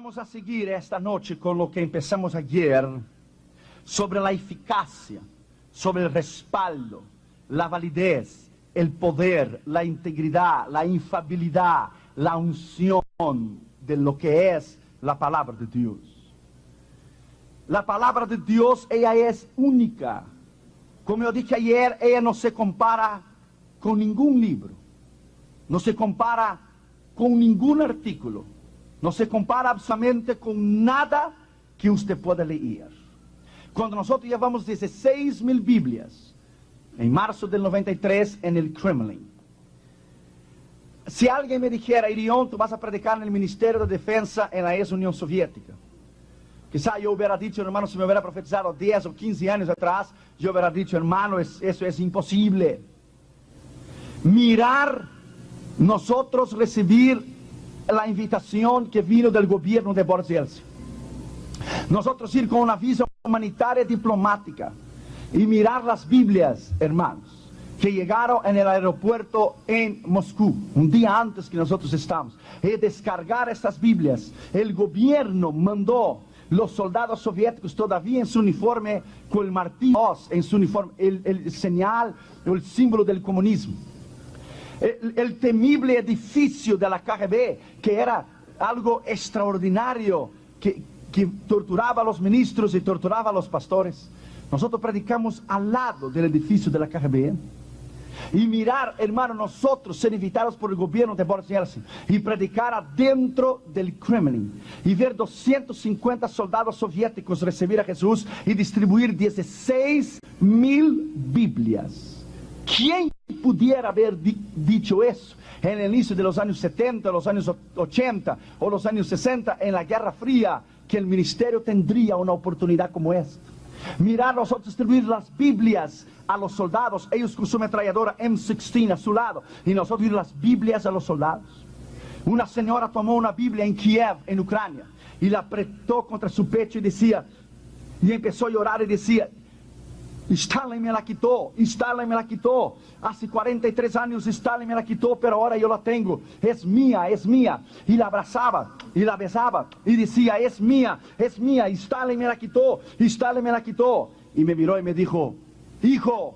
Vamos a seguir esta noche con lo que empezamos ayer sobre la eficacia, sobre el respaldo, la validez, el poder, la integridad, la infalibilidad, la unción de lo que es la palabra de Dios. La palabra de Dios, ella es única. Como yo dije ayer, ella no se compara con ningún libro, no se compara con ningún artículo, no se compara absolutamente con nada que usted pueda leer. Cuando nosotros llevamos 16.000 Biblias, en marzo del 93 en el Kremlin, si alguien me dijera, Irión, tú vas a predicar en el Ministerio de Defensa en la ex Unión Soviética, quizá yo hubiera dicho, hermano, si me hubiera profetizado 10 o 15 años atrás, yo hubiera dicho, hermano, eso es imposible. Mirar, nosotros recibir la invitación que vino del gobierno de Boris Yeltsin. Nosotros ir con una visa humanitaria diplomática y mirar las Biblias, hermanos, que llegaron en el aeropuerto en Moscú, un día antes que nosotros estamos, y descargar estas Biblias. El gobierno mandó los soldados soviéticos todavía en su uniforme, con el martillo en su uniforme, el señal o el símbolo del comunismo. El temible edificio de la KGB, que era algo extraordinario, que torturaba a los ministros y torturaba a los pastores. Nosotros predicamos al lado del edificio de la KGB. Y mirar, hermano, nosotros ser invitados por el gobierno de Boris Yeltsin y predicar adentro del Kremlin y ver 250 soldados soviéticos recibir a Jesús y distribuir 16.000 Biblias. ¿Quién pudiera haber dicho eso en el inicio de los años 70, los años 80 o los años 60 en la Guerra Fría, que el ministerio tendría una oportunidad como esta? Mirar nosotros distribuir las Biblias a los soldados, ellos con su ametralladora M16 a su lado, y nosotros las Biblias a los soldados. Una señora tomó una Biblia en Kiev, en Ucrania, y la apretó contra su pecho y decía, y empezó a llorar y decía, Stalin me la quitó, Stalin me la quitó, hace 43 años Stalin me la quitó, pero ahora yo la tengo, es mía, y la abrazaba, y la besaba, y decía, es mía, Stalin me la quitó, Stalin me la quitó, y me miró y me dijo, hijo,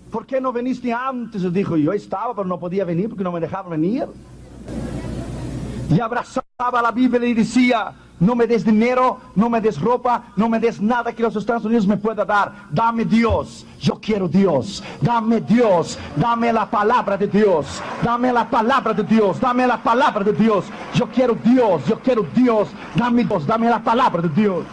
¿por qué no viniste antes? Y dijo, yo estaba, pero no podía venir porque no me dejaban venir. Y abrazaba la Biblia y decía, no me des dinero, no me des ropa, no me des nada que los Estados Unidos me pueda dar. Dame Dios, yo quiero Dios. Dame Dios, dame la palabra de Dios. Dame la palabra de Dios, dame la palabra de Dios. Yo quiero Dios, dame Dios, dame la palabra de Dios.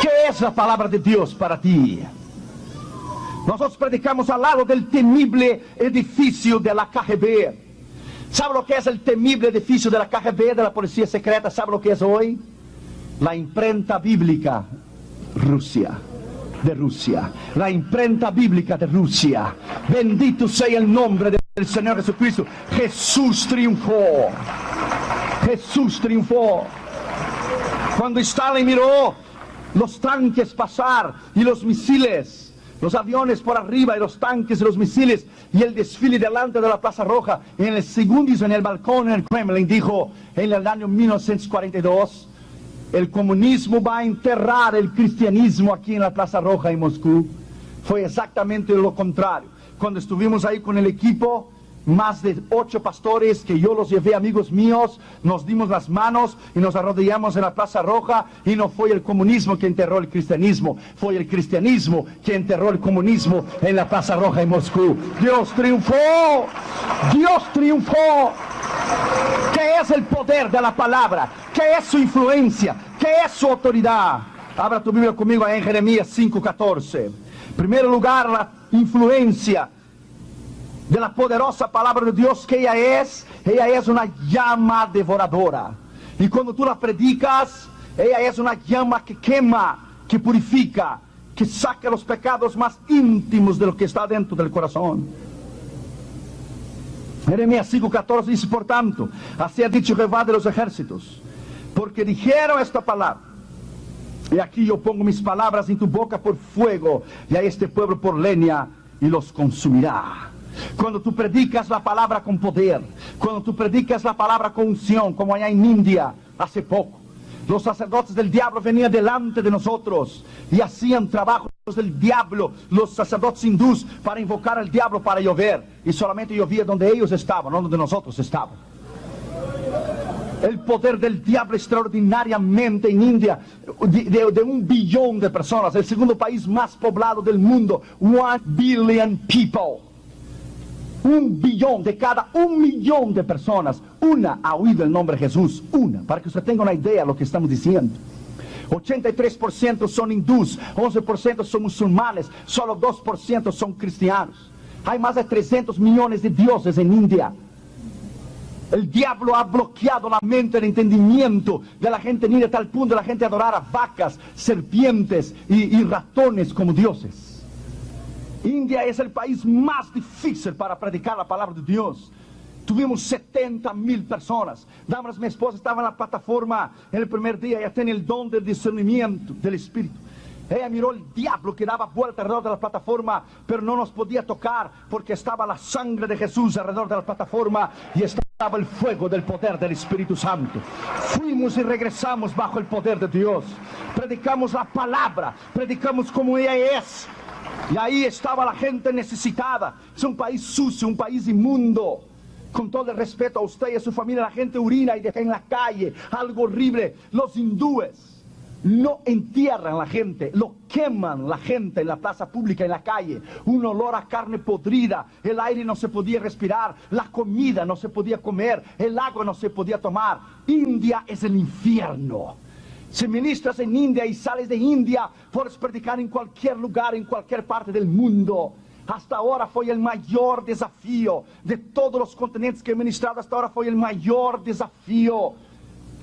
¿Qué es la palabra de Dios para ti? Nosotros predicamos al lado del temible edificio de la KGB. ¿Sabe lo que es el temible edificio de la KGB, de la policía secreta? ¿Sabe lo que es hoy? La imprenta bíblica de Rusia. La imprenta bíblica de Rusia. Bendito sea el nombre del Señor Jesucristo. Jesús triunfó. Jesús triunfó. Cuando Stalin miró los tanques pasar y los misiles, los aviones por arriba y los tanques y los misiles y el desfile delante de la Plaza Roja, en el segundo en el balcón en el Kremlin, dijo en el año 1942, el comunismo va a enterrar el cristianismo aquí en la Plaza Roja en Moscú. Fue exactamente lo contrario. Cuando estuvimos ahí con el equipo, más de 8 pastores que yo los llevé, amigos míos, nos dimos las manos y nos arrodillamos en la Plaza Roja, y no fue el comunismo que enterró el cristianismo, fue el cristianismo que enterró el comunismo en la Plaza Roja en Moscú. Dios triunfó, Dios triunfó. ¿Qué es el poder de la palabra? ¿Qué es su influencia? ¿Qué es su autoridad? Abra tu Biblia conmigo en Jeremías 5:14. En primer lugar, la influencia de la poderosa palabra de Dios, que ella es una llama devoradora. Y cuando tú la predicas, ella es una llama que quema, que purifica, que saca los pecados más íntimos de lo que está dentro del corazón. Jeremías 5:14 dice, por tanto, así ha dicho Jehová de los ejércitos, porque dijeron esta palabra, Y aquí yo pongo mis palabras en tu boca por fuego, y a este pueblo por leña, y los consumirá. Cuando tú predicas la palabra con poder, cuando tú predicas la palabra con unción, como allá en India hace poco, los sacerdotes del diablo venían delante de nosotros y hacían trabajos del diablo, los sacerdotes hindús, para invocar al diablo para llover, y solamente llovía donde ellos estaban, no donde nosotros estábamos. El poder del diablo extraordinariamente en India, de 1 billón de personas, el segundo país más poblado del mundo, 1 billion people. 1 billón, de cada 1 millón de personas, una ha oído el nombre de Jesús, una, para que usted tenga una idea de lo que estamos diciendo. 83% son hindús, 11% son musulmanes, solo 2% son cristianos. Hay más de 300 millones de dioses en India. El diablo ha bloqueado la mente, el entendimiento de la gente en India, a tal punto de la gente adorar a vacas, serpientes y ratones como dioses. India es el país más difícil para predicar la palabra de Dios. Tuvimos 70,000 personas. Damaris, mi esposa, estaba en la plataforma en el primer día. Ella tiene el don del discernimiento del Espíritu. Ella miró el diablo que daba vuelta alrededor de la plataforma, pero no nos podía tocar porque estaba la sangre de Jesús alrededor de la plataforma y estaba el fuego del poder del Espíritu Santo. Fuimos y regresamos bajo el poder de Dios. Predicamos la palabra, predicamos como ella es. Y ahí estaba la gente necesitada. Es un país sucio, un país inmundo. Con todo el respeto a usted y a su familia, la gente orina y deja en la calle, algo horrible. Los hindúes no entierran a la gente, lo queman la gente en la plaza pública, en la calle. Un olor a carne podrida, el aire no se podía respirar, la comida no se podía comer, el agua no se podía tomar. India es el infierno. Si ministras en India y sales de India, puedes predicar en cualquier lugar, en cualquier parte del mundo. Hasta ahora fue el mayor desafío de todos los continentes que he ministrado. Hasta ahora fue el mayor desafío.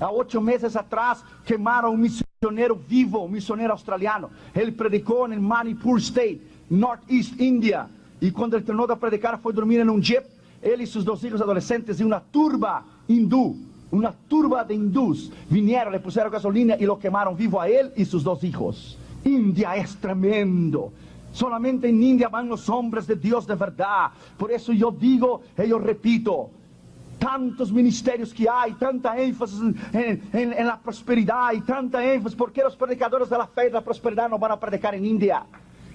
A 8 meses atrás quemaron un misionero vivo, un misionero australiano. Él predicó en el Manipur State, Northeast India. Y cuando él terminó de predicar, fue a dormir en un jeep. Él y sus 2 hijos adolescentes y una turba hindú. Una turba de hindús vinieron, le pusieron gasolina y lo quemaron vivo a él y sus 2 hijos. India es tremendo. Solamente en India van los hombres de Dios de verdad. Por eso yo digo y yo repito, tantos ministerios que hay, tanta énfasis en la prosperidad y tanta énfasis. ¿Por qué los predicadores de la fe y de la prosperidad no van a predicar en India?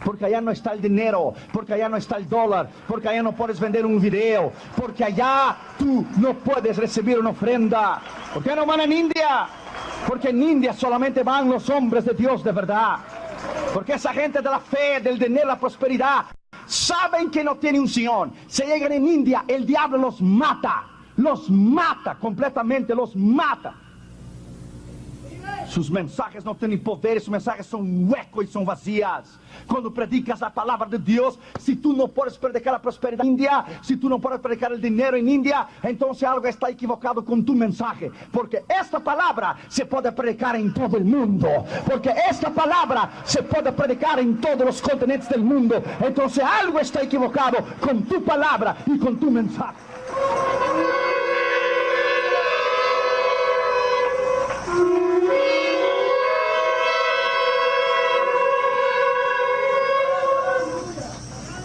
Porque allá no está el dinero, porque allá no está el dólar, porque allá no puedes vender un video, porque allá tú no puedes recibir una ofrenda. ¿Por qué no van en India? Porque en India solamente van los hombres de Dios de verdad. Porque esa gente de la fe, del dinero, la prosperidad, saben que no tienen unción. Si llegan en India, el diablo los mata completamente, los mata. Sus mensajes no tienen poder, sus mensajes son huecos y son vacías. Cuando predicas la palabra de Dios, si tú no puedes predicar la prosperidad en India, si tú no puedes predicar el dinero en India, entonces algo está equivocado con tu mensaje. Porque esta palabra se puede predicar en todo el mundo. Porque esta palabra se puede predicar en todos los continentes del mundo. Entonces algo está equivocado con tu palabra y con tu mensaje.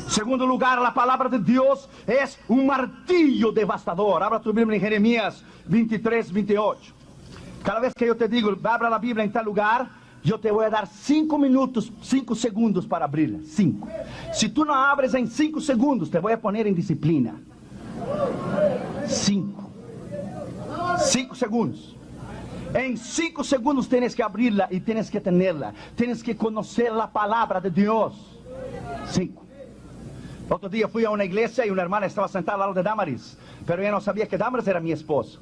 Segundo lugar, la palabra de Dios es un martillo devastador. Abra tu Biblia en Jeremías 23, 28. Cada vez que yo te digo, abra la Biblia en tal lugar, yo te voy a dar 5 minutos, 5 segundos para abrirla. 5. Si tú no abres en 5 segundos, te voy a poner en disciplina. 5 segundos. En 5 segundos tienes que abrirla y tienes que tenerla. Tienes que conocer la palabra de Dios. 5. Otro día fui a una iglesia y una hermana estaba sentada al lado de Damaris, pero ella no sabía que Damaris era mi esposo.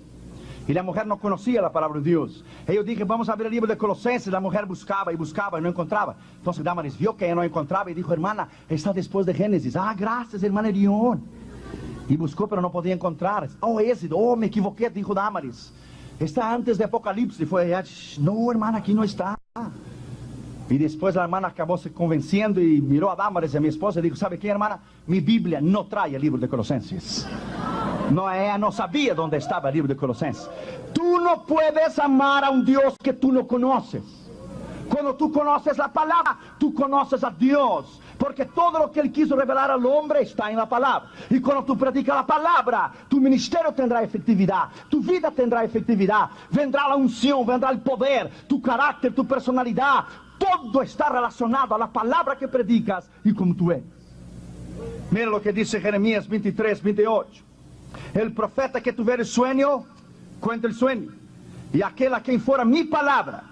Y la mujer no conocía la palabra de Dios. Y yo dije, vamos a ver el libro de Colosenses. La mujer buscaba y buscaba y no encontraba. Entonces Damaris vio que ella no encontraba y dijo, hermana, está después de Génesis. Ah, gracias, hermana Erión. Y buscó, pero no podía encontrar. Oh, ese, me equivoqué, dijo Damaris. Está antes de Apocalipsis. Y fue allá, no, hermana, aquí no está. Y después la hermana acabó se convenciendo y miró a Damaris, a mi esposa, y dijo, ¿sabe qué, hermana? Mi Biblia no trae el libro de Colosenses. No, ella no sabía dónde estaba el libro de Colosenses. Tú no puedes amar a un Dios que tú no conoces. Cuando tú conoces la palabra, tú conoces a Dios. Porque todo lo que Él quiso revelar al hombre está en la palabra. Y cuando tú predicas la palabra, tu ministerio tendrá efectividad, tu vida tendrá efectividad, vendrá la unción, vendrá el poder, tu carácter, tu personalidad. Todo está relacionado a la palabra que predicas y como tú eres. Mira lo que dice Jeremías 23, 28. El profeta que tuviera sueño, cuenta el sueño. Y aquel a quien fuera mi palabra,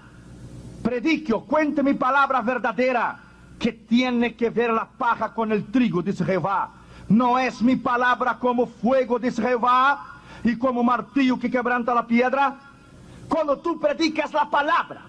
predique o cuente mi palabra verdadera, que tiene que ver la paja con el trigo, dice Jehová. No es mi palabra como fuego, dice Jehová, y como martillo que quebranta la piedra. Cuando tú predicas la palabra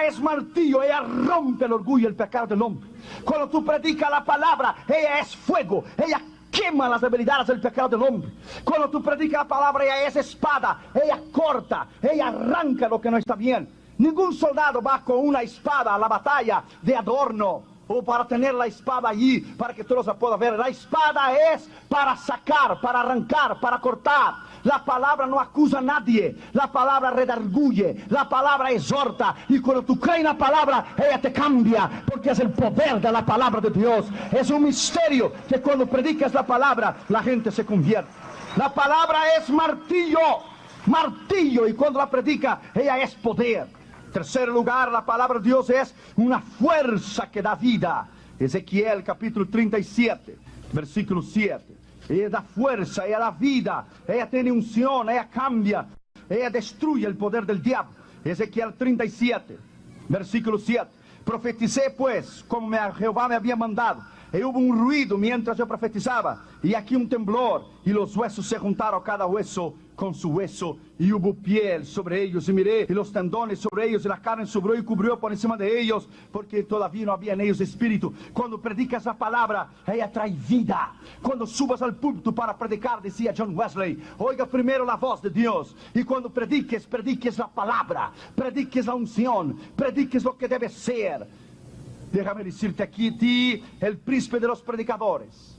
es martillo, ella rompe el orgullo y el pecado del hombre. Cuando tú predicas la palabra, ella es fuego, ella quema las debilidades del pecado del hombre. Cuando tú predicas la palabra, ella es espada, ella corta, ella arranca lo que no está bien. Ningún soldado va con una espada a la batalla de adorno o para tener la espada allí para que todos la puedan ver. La espada es para sacar, para arrancar, para cortar. La palabra no acusa a nadie, la palabra redarguye, la palabra exhorta. Y cuando tú crees en la palabra, ella te cambia, porque es el poder de la palabra de Dios. Es un misterio que cuando predicas la palabra, la gente se convierte. La palabra es martillo, martillo, y cuando la predica, ella es poder. Tercer lugar, la palabra de Dios es una fuerza que da vida. Ezequiel capítulo 37, versículo 7. Ella da fuerza, ella da vida, ella tiene unción, ella cambia, ella destruye el poder del diablo. Ezequiel 37, versículo 7. Profeticé pues como Jehová me había mandado. Y hubo un ruido mientras yo profetizaba, y aquí un temblor, y los huesos se juntaron cada hueso con su hueso, y hubo piel sobre ellos, y miré, y los tendones sobre ellos, y la carne subió y cubrió por encima de ellos, porque todavía no había en ellos espíritu. Cuando predicas la palabra, ella trae vida. Cuando subas al púlpito para predicar, decía John Wesley, oiga primero la voz de Dios, y cuando prediques, prediques la palabra, prediques la unción, prediques lo que debe ser. Déjame decirte aquí, ti, el príncipe de los predicadores,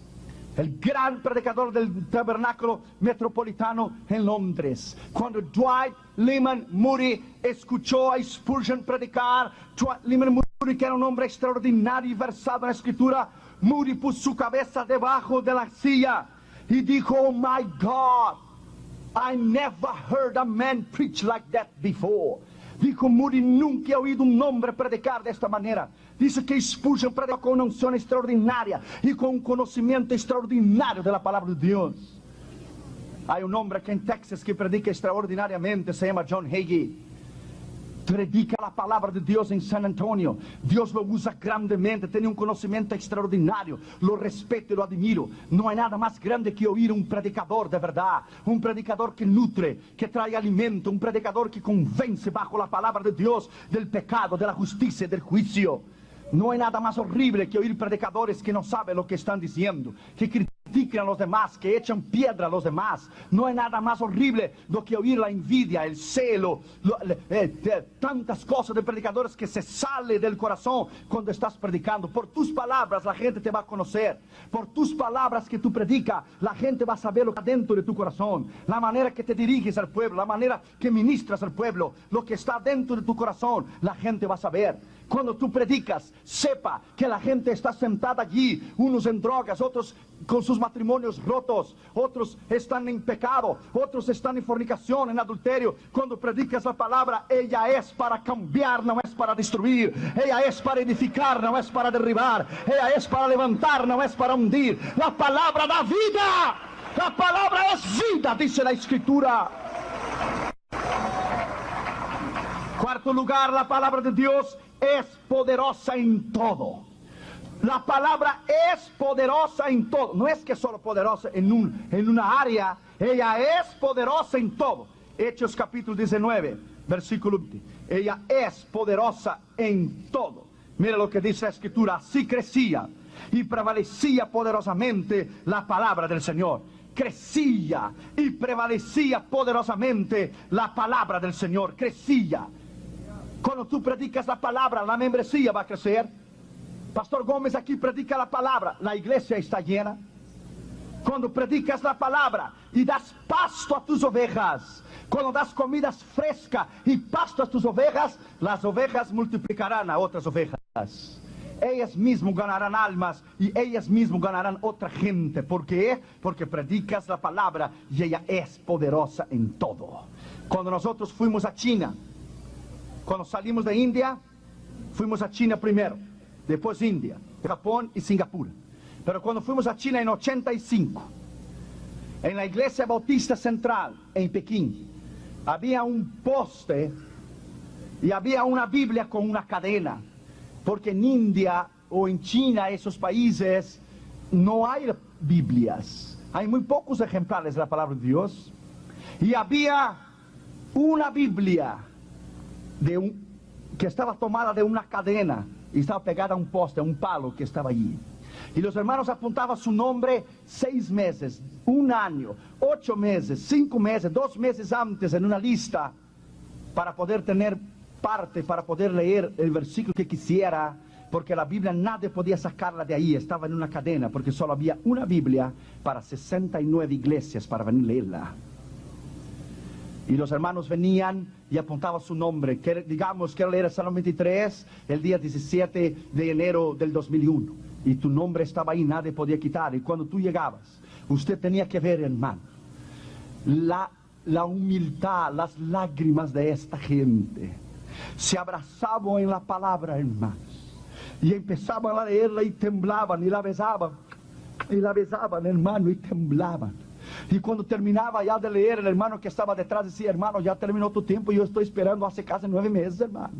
el gran predicador del tabernáculo metropolitano en Londres. Cuando Dwight Lyman Moody escuchó a Spurgeon predicar, Dwight Lyman Moody, que era un hombre extraordinario y versado en la escritura, Moody puso su cabeza debajo de la silla y dijo, oh my God, I never heard a man preach like that before. Dijo Moody, nunca he oído un hombre predicar de esta manera. Dice que Spurgeon predicó con una unción extraordinaria y con un conocimiento extraordinario de la palabra de Dios. Hay un hombre aquí en Texas que predica extraordinariamente, se llama John Hagee. Predica la palabra de Dios en San Antonio. Dios lo usa grandemente, tiene un conocimiento extraordinario. Lo respeto y lo admiro. No hay nada más grande que oír un predicador de verdad. Un predicador que nutre, que trae alimento. Un predicador que convence bajo la palabra de Dios del pecado, de la justicia y del juicio. No hay nada más horrible que oír predicadores que no saben lo que están diciendo, que critican a los demás, que echan piedra a los demás. No hay nada más horrible do que oír la envidia, el celo, tantas cosas de predicadores que se sale del corazón cuando estás predicando. Por tus palabras la gente te va a conocer. Por tus palabras que tú predicas, la gente va a saber lo que está dentro de tu corazón. La manera que te diriges al pueblo, la manera que ministras al pueblo, lo que está dentro de tu corazón, la gente va a saber. Cuando tú predicas, sepa que la gente está sentada allí, unos en drogas, otros con sus matrimonios rotos, otros están en pecado, otros están en fornicación, en adulterio. Cuando predicas la palabra, ella es para cambiar, no es para destruir. Ella es para edificar, no es para derribar. Ella es para levantar, no es para hundir. La palabra da vida. La palabra es vida, dice la Escritura. Cuarto lugar, la palabra de Dios es poderosa en todo. La palabra es poderosa en todo. No es que solo poderosa en una área. Ella es poderosa en todo. Hechos capítulo 19, versículo 20. Ella es poderosa en todo. Mira lo que dice la Escritura. Así crecía y prevalecía poderosamente la palabra del Señor. Crecía y prevalecía poderosamente la palabra del Señor. Crecía. Cuando tú predicas la palabra, la membresía va a crecer. Pastor Gómez aquí predica la palabra, la iglesia está llena. Cuando predicas la palabra y das pasto a tus ovejas, cuando das comidas frescas y pasto a tus ovejas, las ovejas multiplicarán a otras ovejas. Ellas mismas ganarán almas y ellas mismas ganarán otra gente. ¿Por qué? Porque predicas la palabra y ella es poderosa en todo. Cuando nosotros fuimos a China, cuando salimos de India, fuimos a China primero, después India, Japón y Singapur. Pero cuando fuimos a China en 85, en la iglesia bautista central en Pekín, había un poste y había una Biblia con una cadena. Porque en India o en China, esos países, no hay Biblias. Hay muy pocos ejemplares de la palabra de Dios. Y había una Biblia que estaba tomada de una cadena y estaba pegada a un poste, a un palo que estaba allí. Y los hermanos apuntaban su nombre 6 meses, 1 año, 8 meses, 5 meses, 2 meses antes en una lista para poder tener parte, para poder leer el versículo que quisiera, porque la Biblia nadie podía sacarla de ahí, estaba en una cadena, porque solo había una Biblia para 69 iglesias para venir a leerla. Y los hermanos venían y apuntaban su nombre, que digamos que leer el Salmo 23 el día 17 de enero del 2001, y tu nombre estaba ahí, nadie podía quitar. Y cuando tú llegabas, usted tenía que ver, hermano, la humildad, las lágrimas de esta gente. Se abrazaban en la palabra, hermanos, y empezaban a leerla y temblaban, y la besaban, hermano, y temblaban. Y cuando terminaba ya de leer, el hermano que estaba detrás decía: hermano, ya terminó tu tiempo, yo estoy esperando hace casi 9 meses, hermano.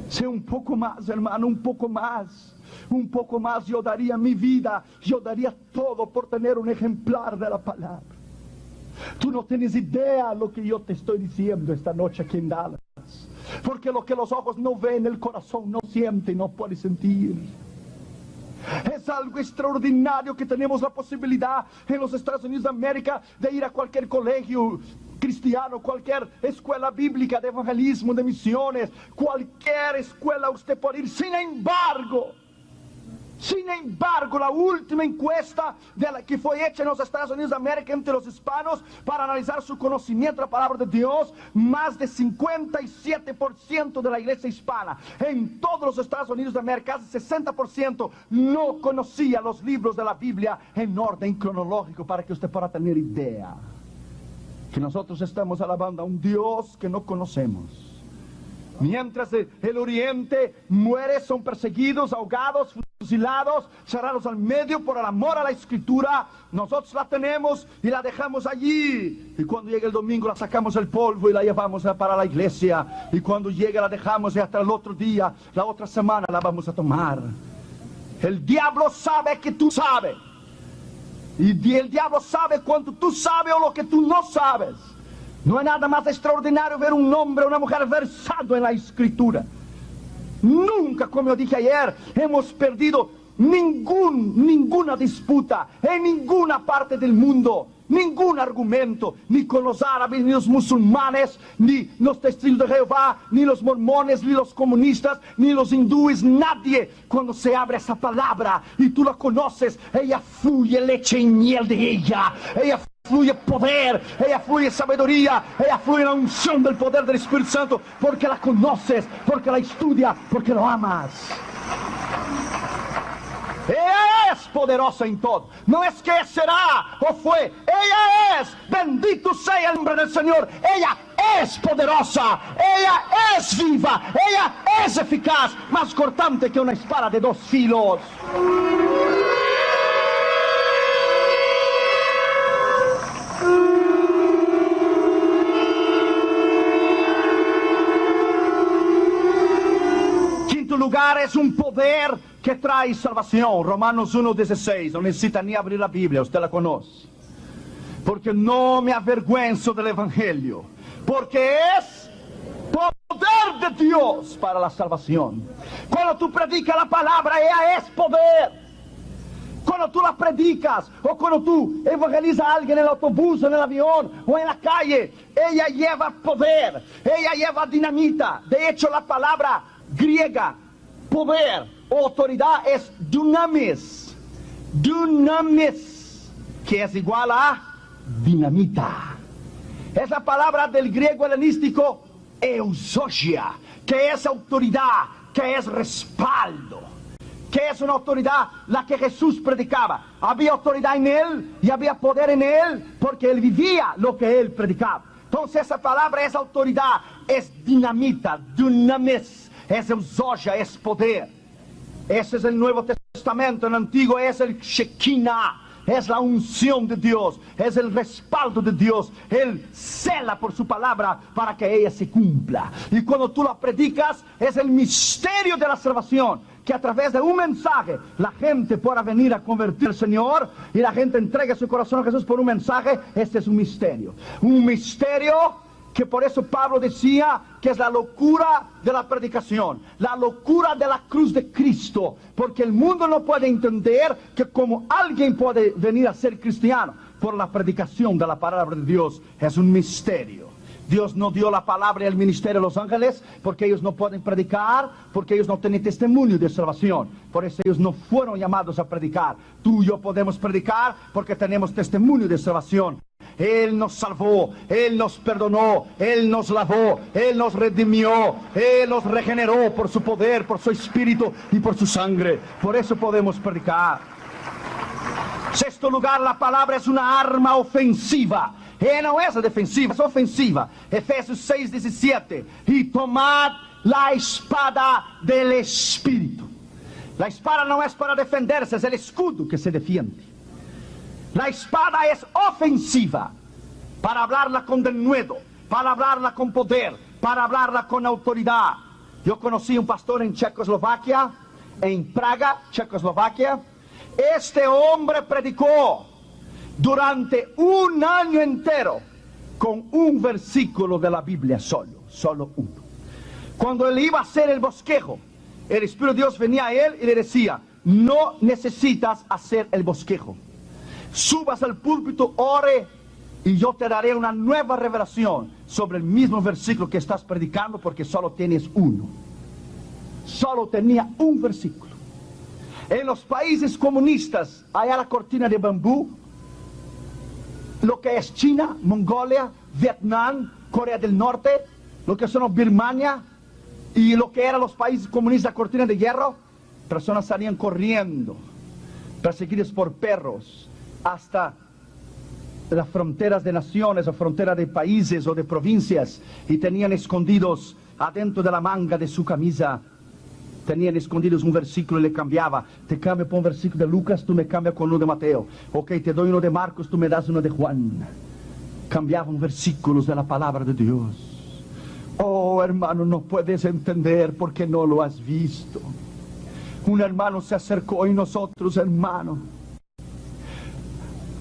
Sí, un poco más, hermano, un poco más, yo daría mi vida, yo daría todo por tener un ejemplar de la palabra. Tú no tienes idea lo que yo te estoy diciendo esta noche aquí en Dallas. Porque lo que los ojos no ven, el corazón no siente y no puede sentir. Es algo extraordinario que tenemos la posibilidad en los Estados Unidos de América de ir a cualquier colegio cristiano, cualquier escuela bíblica de evangelismo, de misiones, cualquier escuela usted puede ir. Sin embargo, la última encuesta que fue hecha en los Estados Unidos de América entre los hispanos para analizar su conocimiento de la palabra de Dios, más de 57% de la iglesia hispana en todos los Estados Unidos de América, casi 60%, no conocía los libros de la Biblia en orden cronológico, para que usted pueda tener idea que nosotros estamos alabando a un Dios que no conocemos. Mientras el oriente muere, son perseguidos, ahogados, fusilados, cerrados al medio por el amor a la escritura, nosotros la tenemos y la dejamos allí. Y cuando llega el domingo la sacamos el polvo y la llevamos para la iglesia. Y cuando llega la dejamos y hasta el otro día, la otra semana la vamos a tomar. El diablo sabe que tú sabes. Y el diablo sabe cuánto tú sabes o lo que tú no sabes. No hay nada más extraordinario ver un hombre o una mujer versado en la escritura. Nunca, como yo dije ayer, hemos perdido ninguna disputa en ninguna parte del mundo, ningún argumento, ni con los árabes, ni los musulmanes, ni los testigos de Jehová, ni los mormones, ni los comunistas, ni los hindúes, nadie. Cuando se abre esa palabra y tú la conoces, ella fluye leche y miel de ella fluye poder, ella fluye sabiduría, ella fluye la unción del poder del Espíritu Santo, porque la conoces, porque la estudias, porque lo amas. Ella es poderosa en todo. No es que será o fue, ella es. Bendito sea el nombre del Señor. Ella es poderosa, ella es viva, ella es eficaz, más cortante que una espada de 2 filos. Lugar es un poder que trae salvación. Romanos 1:16. No necesita ni abrir la Biblia, usted la conoce. Porque no me avergüenzo del evangelio, porque es poder de Dios para la salvación. Cuando tú predicas la palabra, ella es poder. Cuando tú la predicas, o cuando tú evangelizas a alguien en el autobús, en el avión, o en la calle, ella lleva poder, ella lleva dinamita. De hecho, la palabra griega poder o autoridad es dunamis. Dunamis. que es igual a dinamita. Es la palabra del griego helenístico eusogia, que es autoridad, que es respaldo, que es una autoridad la que Jesús predicaba. Había autoridad en él y había poder en él porque él vivía lo que él predicaba. Entonces esa palabra es autoridad, es dinamita, dunamis, es eusogia, es poder. Ese es el Nuevo Testamento. En el Antiguo es el Shekinah, es la unción de Dios, es el respaldo de Dios. Él cela por su palabra para que ella se cumpla. Y cuando tú la predicas, es el misterio de la salvación, que a través de un mensaje la gente pueda venir a convertir al Señor y la gente entregue su corazón a Jesús por un mensaje. Este es un misterio que por eso Pablo decía que es la locura de la predicación, la locura de la cruz de Cristo, porque el mundo no puede entender que como alguien puede venir a ser cristiano por la predicación de la palabra de Dios. Es un misterio. Dios no dio la palabra y el ministerio a los ángeles porque ellos no pueden predicar, porque ellos no tienen testimonio de salvación. Por eso ellos no fueron llamados a predicar. Tú y yo podemos predicar porque tenemos testimonio de salvación. Él nos salvó, Él nos perdonó, Él nos lavó, Él nos redimió, Él nos regeneró por su poder, por su espíritu y por su sangre. Por eso podemos predicar. Sexto lugar, la palabra es una arma ofensiva. No es defensiva, es ofensiva. Efesios 6:17. Y tomad la espada del Espíritu. La espada no es para defenderse, es el escudo que se defiende. La espada es ofensiva, para hablarla con denuedo, para hablarla con poder, para hablarla con autoridad. Yo conocí un pastor en Checoslovaquia, en Praga, Checoslovaquia. Este hombre predicó durante un año entero con un versículo de la Biblia solo uno. Cuando él iba a hacer el bosquejo, el Espíritu de Dios venía a él y le decía: no necesitas hacer el bosquejo. Subas al púlpito, ore, y yo te daré una nueva revelación sobre el mismo versículo que estás predicando, porque solo tienes uno. Solo tenía un versículo. En los países comunistas, allá la cortina de bambú, lo que es China, Mongolia, Vietnam, Corea del Norte, lo que son Birmania y lo que eran los países comunistas, la cortina de hierro, personas salían corriendo, perseguidas por perros, hasta las fronteras de naciones o fronteras de países o de provincias, y tenían escondidos adentro de la manga de su camisa, tenían escondidos un versículo y le cambiaba. Te cambio por un versículo de Lucas, tú me cambias con uno de Mateo. Ok, te doy uno de Marcos, tú me das uno de Juan. Cambiaban versículos de la palabra de Dios. Oh, hermano, no puedes entender porque no lo has visto. Un hermano se acercó y nosotros, hermano,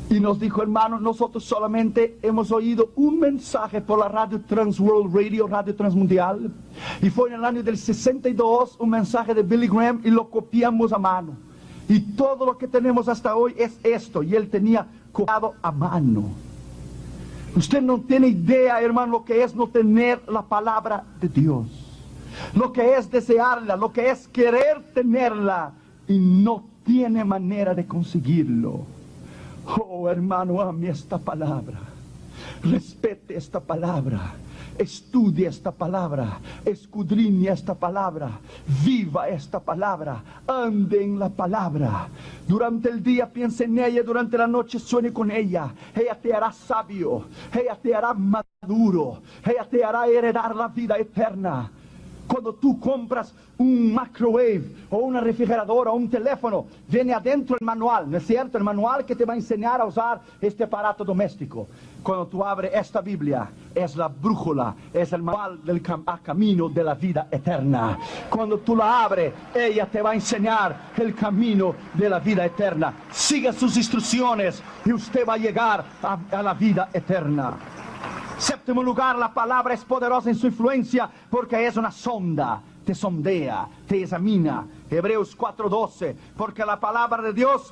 y nos dijo: hermano, nosotros solamente hemos oído un mensaje por la radio Transworld Radio, radio transmundial, y fue en el año del 62, un mensaje de Billy Graham, y lo copiamos a mano, y todo lo que tenemos hasta hoy es esto, y él tenía copiado a mano. Usted no tiene idea, hermano, lo que es no tener la palabra de Dios, lo que es desearla, lo que es querer tenerla y no tiene manera de conseguirlo. Oh, hermano, ame esta palabra, respete esta palabra, estudie esta palabra, escudriñe esta palabra, viva esta palabra, ande en la palabra. Durante el día piense en ella, durante la noche sueñe con ella. Ella te hará sabio, ella te hará maduro, ella te hará heredar la vida eterna. Cuando tú compras un microwave o una refrigeradora o un teléfono, viene adentro el manual, ¿no es cierto? El manual que te va a enseñar a usar este aparato doméstico. Cuando tú abres esta Biblia, es la brújula, es el manual del camino de la vida eterna. Cuando tú la abres, ella te va a enseñar el camino de la vida eterna. Siga sus instrucciones y usted va a llegar a la vida eterna. Séptimo lugar, la palabra es poderosa en su influencia porque es una sonda, te sondea, te examina. Hebreos 4:12, porque la palabra de Dios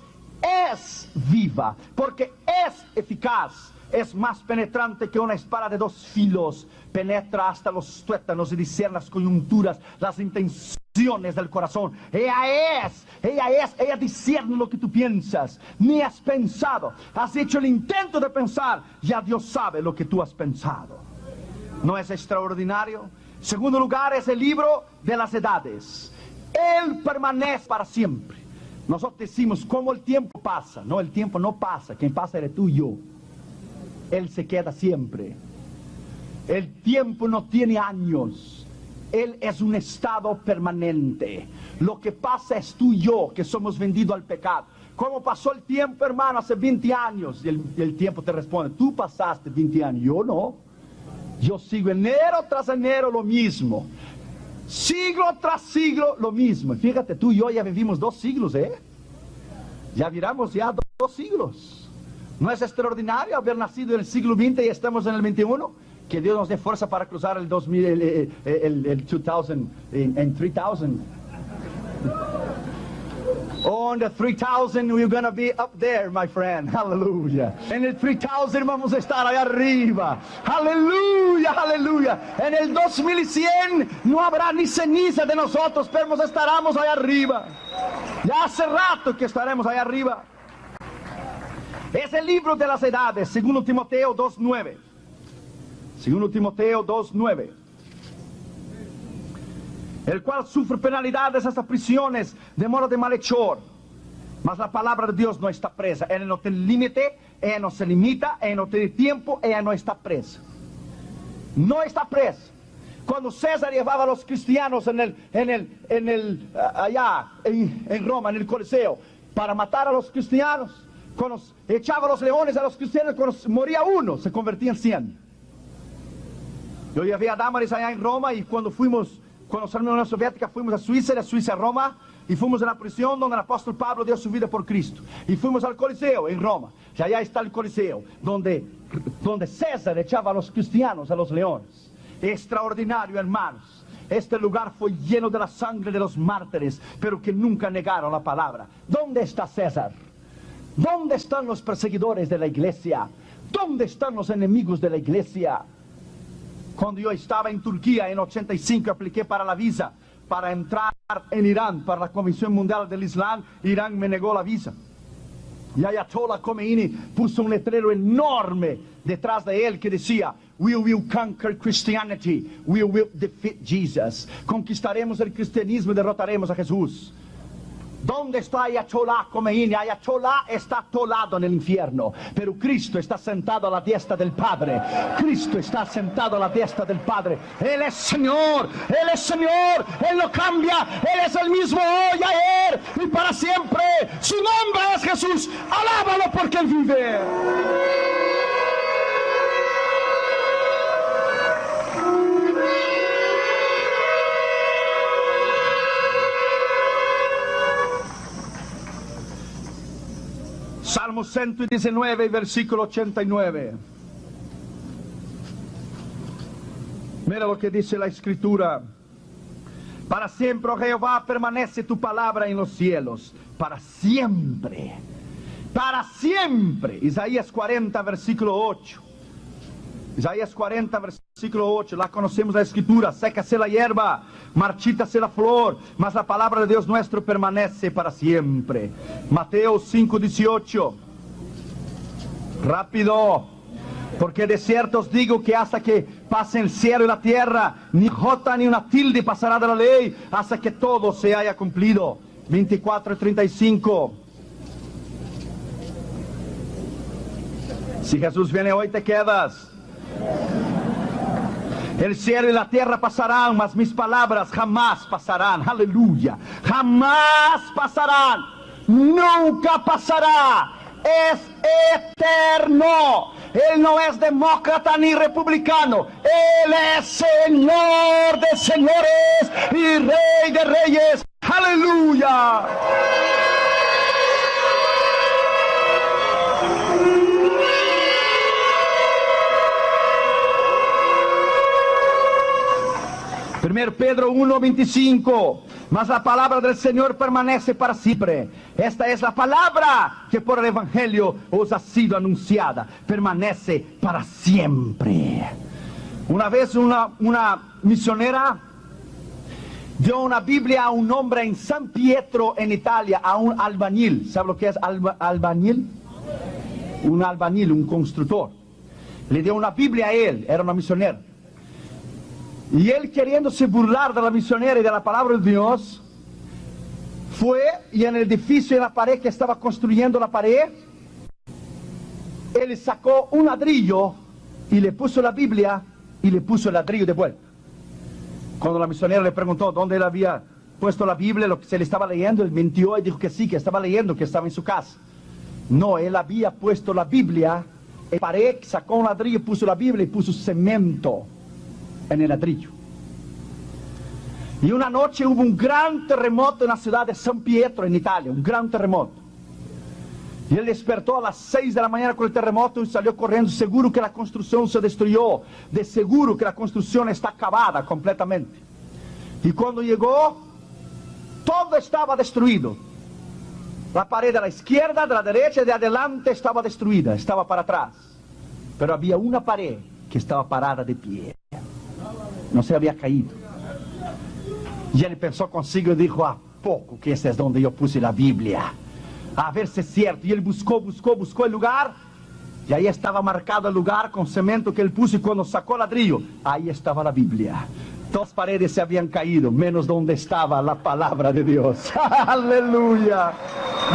es viva, porque es eficaz, es más penetrante que una espada de 2 filos, penetra hasta los tuétanos y discierne las coyunturas, las intenciones del corazón. Ella discierne lo que tú piensas, ni has pensado. Has hecho el intento de pensar, ya Dios sabe lo que tú has pensado. ¿No es extraordinario? Segundo lugar, es el libro de las edades. Él permanece para siempre. Nosotros decimos, ¿cómo el tiempo pasa? No, el tiempo no pasa, quien pasa eres tú y yo. Él se queda siempre. El tiempo no tiene años. Él es un estado permanente. Lo que pasa es tú y yo, que somos vendidos al pecado. ¿Cómo pasó el tiempo, hermano, hace 20 años? Y el tiempo te responde, tú pasaste 20 años, yo no. Yo sigo enero tras enero lo mismo. Siglo tras siglo lo mismo. Fíjate, tú y yo ya vivimos 2 siglos, Ya viramos ya 2 siglos. ¿No es extraordinario haber nacido en el siglo XX y estamos en el 21? Que Dios nos dé fuerza para cruzar el 2000, el 2000, en 3000. On the 3000 we're gonna be up there, my friend. Hallelujah. En el 3000 vamos a estar allá arriba. Aleluya, aleluya. En el 2100 no habrá ni ceniza de nosotros, pero estaremos allá arriba. Ya hace rato que estaremos allá arriba. Es el libro de las edades, segundo Timoteo 2:9. Segundo Timoteo 2:9. El cual sufre penalidades hasta prisiones de modo de malhechor. Mas la palabra de Dios no está presa. Ella no tiene límite, ella no se limita, ella no tiene tiempo, ella no está presa. No está presa. Cuando César llevaba a los cristianos allá en Roma, en el Coliseo, para matar a los cristianos, cuando echaba los leones a los cristianos, cuando moría uno, se convertían 100. Yo llevé a Damaris allá en Roma y cuando salimos de la Unión Soviética fuimos a Suiza, de Suiza a Roma, y fuimos a la prisión donde el apóstol Pablo dio su vida por Cristo. Y fuimos al Coliseo en Roma, y allá está el Coliseo, donde César echaba a los cristianos a los leones. Extraordinario, hermanos. Este lugar fue lleno de la sangre de los mártires, pero que nunca negaron la palabra. ¿Dónde está César? ¿Dónde están los perseguidores de la iglesia? ¿Dónde están los enemigos de la iglesia? Cuando yo estaba en Turquía en 85, apliqué para la visa, para entrar en Irán, para la Comisión Mundial del Islam. Irán me negó la visa. Y Ayatollah Khomeini puso un letrero enorme detrás de él que decía, "We will conquer Christianity, we will defeat Jesus." Conquistaremos el cristianismo y derrotaremos a Jesús. ¿Dónde está Ayatollah Khomeini? Ayatollah está atolado en el infierno, pero Cristo está sentado a la diestra del Padre. Cristo está sentado a la diestra del Padre. Él es Señor, Él es Señor, Él no cambia, Él es el mismo hoy, ayer y para siempre. Su nombre es Jesús, alábalo porque Él vive. Salmo 119, versículo 89. Mira lo que dice la Escritura. Para siempre, oh Jehová, permanece tu palabra en los cielos. Para siempre. Para siempre. Isaías 40, versículo 8. Isaías 40, versículo 8, la conocemos la Escritura, sécase la hierba, marchítase la flor, mas la palabra de Dios nuestro permanece para siempre. Mateo 5, 18, rápido, porque de cierto os digo que hasta que pase el cielo y la tierra, ni jota ni una tilde pasará de la ley, hasta que todo se haya cumplido. 24 y 35. Si Jesús viene hoy, te quedas. El cielo y la tierra pasarán, mas mis palabras jamás pasarán. Aleluya. Jamás pasarán. Nunca pasará. Es eterno. Él no es demócrata ni republicano. Él es Señor de señores y Rey de reyes. Aleluya. Primero Pedro 1:25, mas la palabra del Señor permanece para siempre. Esta es la palabra que por el Evangelio os ha sido anunciada. Permanece para siempre. Una vez una misionera dio una Biblia a un hombre en San Pietro, en Italia, a un albañil. ¿Sabe lo que es albañil? Un albañil, un constructor. Le dio una Biblia a él, era una misionera. Y él, queriéndose burlar de la misionera y de la palabra de Dios, fue y en el edificio, en la pared que estaba construyendo la pared, él sacó un ladrillo y le puso la Biblia y le puso el ladrillo de vuelta. Cuando la misionera le preguntó dónde él había puesto la Biblia, lo que se le estaba leyendo, él mintió y dijo que sí, que estaba leyendo, que estaba en su casa. No, él había puesto la Biblia en la pared, sacó un ladrillo, puso la Biblia y puso cemento en el ladrillo. Y una noche hubo un gran terremoto en la ciudad de San Pietro, en Italia, un gran terremoto. Y él despertó a las 6 de la mañana con el terremoto y salió corriendo, seguro que la construcción se destruyó, de seguro que la construcción está acabada completamente. Y cuando llegó, todo estaba destruido. La pared de la izquierda, de la derecha y de adelante estaba destruida, estaba para atrás. Pero había una pared que estaba parada de pie. No se había caído. Y él pensó consigo y dijo, ¿a poco que ese es donde yo puse la Biblia? A ver si es cierto. Y él buscó el lugar. Y ahí estaba marcado el lugar con cemento que él puso. Y cuando sacó el ladrillo, ahí estaba la Biblia. Dos paredes se habían caído, menos donde estaba la palabra de Dios. ¡Aleluya!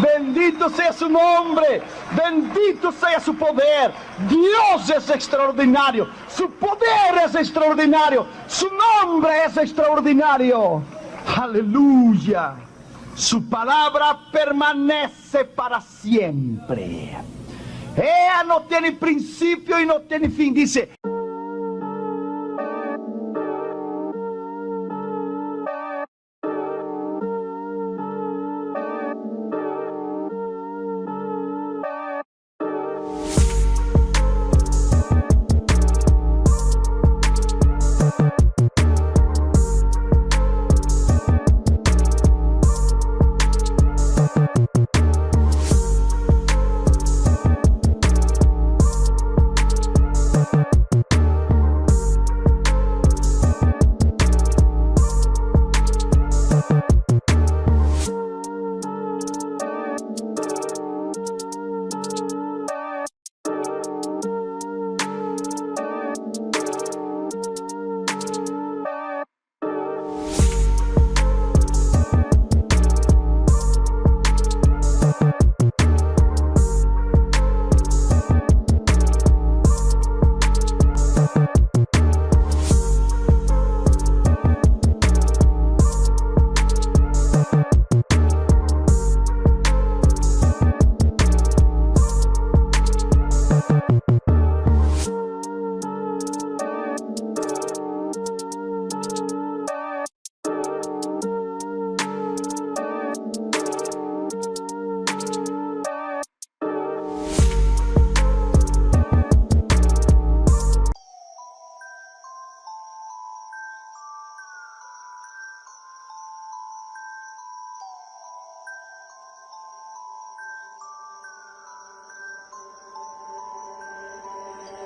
Bendito sea su nombre. Bendito sea su poder. Dios es extraordinario. Su poder es extraordinario. Su nombre es extraordinario. ¡Aleluya! Su palabra permanece para siempre. Ella no tiene principio y no tiene fin. Dice...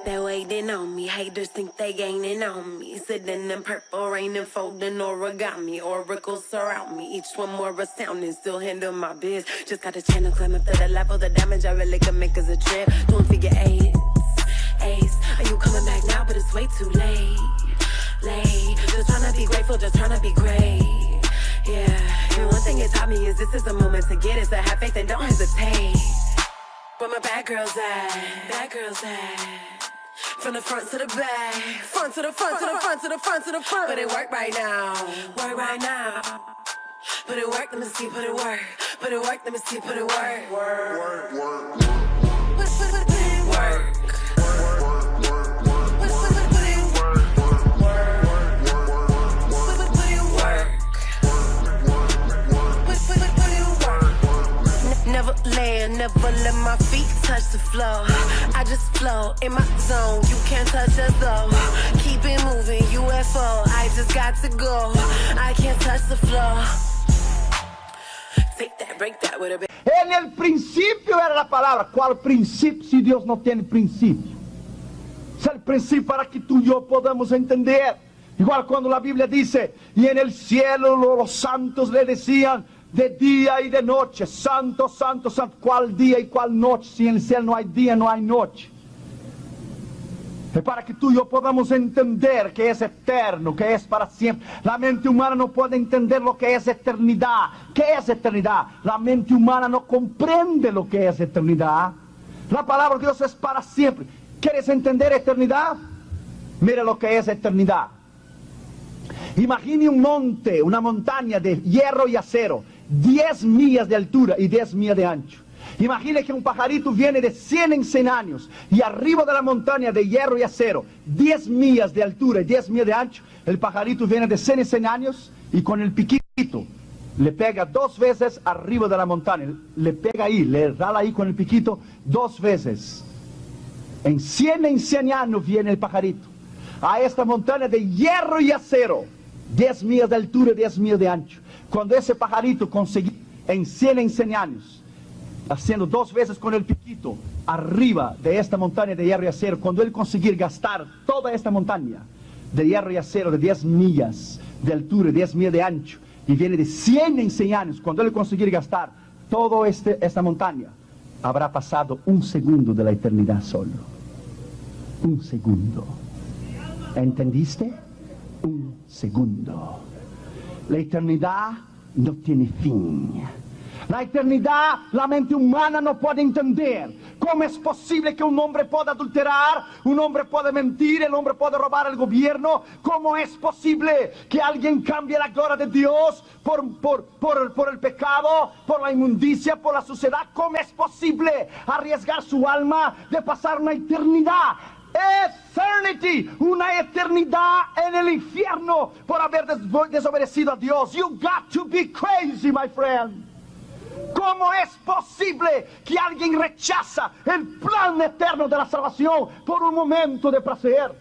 They're waiting on me, haters think they gaining on me. Sitting in purple rain and folding origami. Oracles surround me, each one more astounding. Still handle my biz, just got a channel climbing to the level. The damage I really can make is a trip. Doing figure eights, are you coming back now? But it's way too late. Just tryna be grateful, just tryna be great. Yeah, and one thing it taught me is this is the moment to get it. So have faith and don't hesitate. Where my bad girls at? Bad girls at? From the front to the back, front to the front, to the front, to the front, to the front. But it work right now, work right now. Put it work, let me see, put it work. Put it work, let me see, put it work. Work. Put it work. Never land, never let my feet touch the floor. I just flow in my zone, you can't touch us though. Keep it moving, UFO, I just got to go. I can't touch the floor. Take that, break that with a bit. En el principio era la palabra. ¿Cuál principio si Dios no tiene principio? Es el principio para que tú y yo podamos entender Igual cuando la Biblia dice, y en el cielo los santos le decían de día y de noche, santo, santo, santo. ¿Cuál día y cuál noche? Si en el cielo no hay día, no hay noche. Es para que tú y yo podamos entender que es eterno, que es para siempre. La mente humana no puede entender lo que es eternidad. ¿Qué es eternidad? La mente humana no comprende lo que es eternidad. La palabra de Dios es para siempre. ¿Quieres entender eternidad? Mira lo que es eternidad. Imagine un monte, una montaña de hierro y acero, 10 millas de altura y 10 millas de ancho. Imagine que un pajarito viene de 100 en 100 años y arriba de la montaña de hierro y acero, 10 millas de altura y 10 millas de ancho. El pajarito viene de 100 en 100 años y con el piquito le pega 2 veces arriba de la montaña. Le pega ahí, le rala ahí con el piquito 2 veces. En 100 años viene el pajarito a esta montaña de hierro y acero, 10 millas de altura y 10 millas de ancho. Cuando ese pajarito consiguió en 100 años, haciendo 2 veces con el piquito arriba de esta montaña de hierro y acero, cuando él conseguir gastar toda esta montaña de hierro y acero de 10 millas de altura y 10 millas de ancho, y viene de 100 en 100 años, cuando él conseguir gastar toda esta montaña, habrá pasado 1 segundo de la eternidad solo. 1 segundo. ¿Entendiste? 1 segundo. La eternidad no tiene fin. La eternidad, la mente humana no puede entender. ¿Cómo es posible que un hombre pueda adulterar, un hombre puede mentir, el hombre puede robar el gobierno? ¿Cómo es posible que alguien cambie la gloria de Dios por el pecado, por la inmundicia, por la suciedad? ¿Cómo es posible arriesgar su alma de pasar una eternidad? Eternity, una eternidad en el infierno por haber desobedecido a Dios. You got to be crazy, my friend. ¿Cómo es posible que alguien rechaza el plan eterno de la salvación por un momento de placer?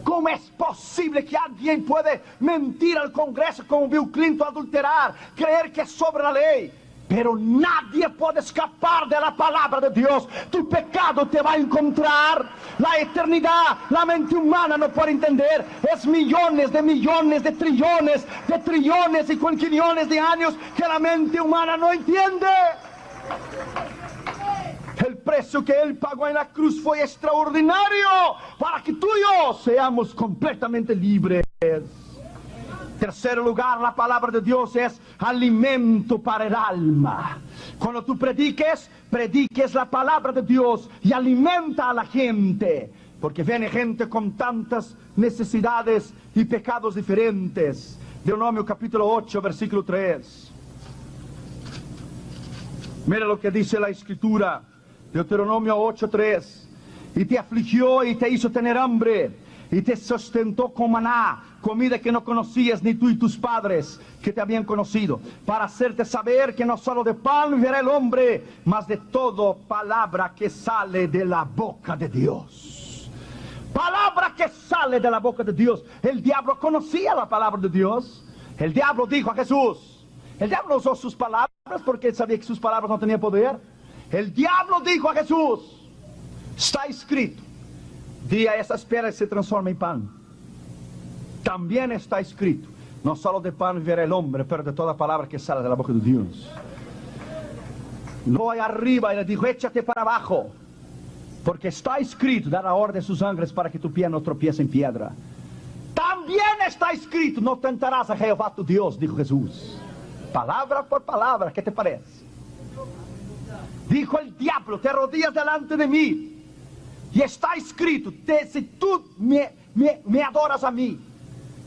¿Cómo es posible que alguien puede mentir al Congreso como Bill Clinton, adulterar, creer que es sobre la ley? Pero nadie puede escapar de la palabra de Dios. Tu pecado te va a encontrar. La eternidad, la mente humana no puede entender. Es millones, de trillones y quinquillones de años que la mente humana no entiende. El precio que Él pagó en la cruz fue extraordinario para que tú y yo seamos completamente libres. Tercer lugar, la palabra de Dios es alimento para el alma. Cuando tú prediques la palabra de Dios y alimenta a la gente. Porque viene gente con tantas necesidades y pecados diferentes. Deuteronomio capítulo 8, versículo 3. Mira lo que dice la Escritura. Deuteronomio 8, 3. Y te afligió y te hizo tener hambre. Y te sustentó con maná, comida que no conocías ni tú y tus padres que te habían conocido, para hacerte saber que no solo de pan vivirá el hombre, mas de toda palabra que sale de la boca de Dios. Palabra que sale de la boca de Dios. El diablo conocía la palabra de Dios. El diablo dijo a Jesús. El diablo usó sus palabras porque él sabía que sus palabras no tenían poder. El diablo dijo a Jesús, está escrito, di a esas piedras se transforma en pan. También está escrito, no solo de pan vivirá el hombre, pero de toda palabra que sale de la boca de Dios. No hay arriba y le dijo, échate para abajo, porque está escrito, dará orden a sus ángeles para que tu pie no tropiece en piedra. También está escrito, no tentarás a Jehová tu Dios, dijo Jesús. Palabra por palabra, ¿qué te parece? Dijo el diablo, te arrodillas delante de mí. Y está escrito, si tú me adoras a mí,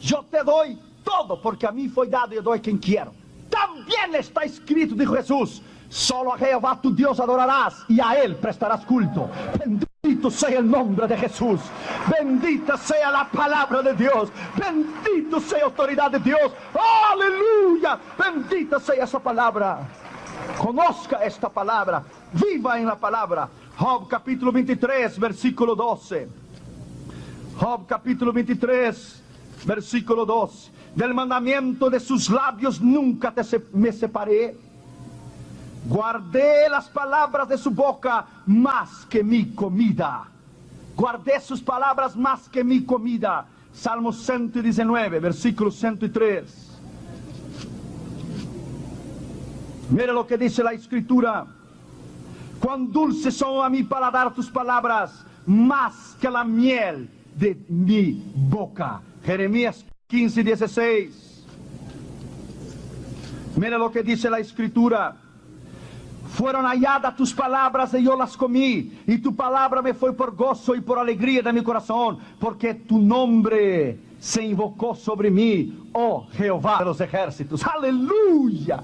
yo te doy todo, porque a mí fue dado y yo doy a quien quiero. También está escrito, dijo Jesús, solo a Jehová tu Dios adorarás y a Él prestarás culto. Bendito sea el nombre de Jesús. Bendita sea la palabra de Dios. Bendito sea la autoridad de Dios. Aleluya. Bendita sea esa palabra. Conozca esta palabra. Viva en la palabra. Job capítulo 23, versículo 12. Job capítulo 23, versículo 12. Del mandamiento de sus labios nunca me separé. Guardé las palabras de su boca más que mi comida. Guardé sus palabras más que mi comida. Salmo 119, versículo 103. Mira lo que dice la Escritura. Cuán dulces son a mi paladar tus palabras, más que la miel de mi boca. Jeremías 15, 16. Mira lo que dice la Escritura. Fueron halladas tus palabras y yo las comí, y tu palabra me fue por gozo y por alegría de mi corazón, porque tu nombre se invocó sobre mí, oh Jehová de los ejércitos. Aleluya.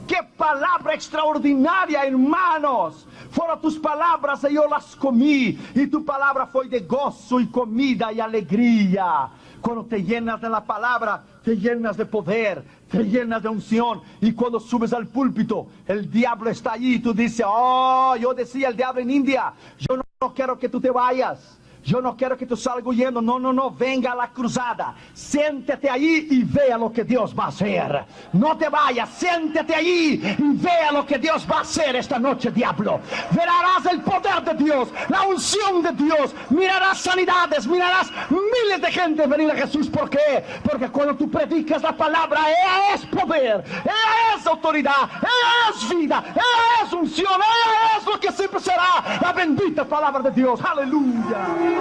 ¡Qué palabra extraordinaria, hermanos! Fueron tus palabras y yo las comí, y tu palabra fue de gozo y comida y alegría. Cuando te llenas de la palabra, te llenas de poder, te llenas de unción. Y cuando subes al púlpito, el diablo está allí y tú dices, oh, yo decía el diablo en India, yo no quiero que tú te vayas. Yo no quiero que tú salgas huyendo. No, no, no. Venga a la cruzada. Siéntate ahí y vea lo que Dios va a hacer. No te vayas. Siéntate ahí y vea lo que Dios va a hacer esta noche, diablo. Verás el poder de Dios, la unción de Dios. Mirarás sanidades, mirarás miles de gente venir a Jesús. ¿Por qué? Porque cuando tú predicas la palabra, ella es poder, ella es autoridad, ella es vida, ella es unción, ella es lo que siempre será la bendita palabra de Dios. Aleluya.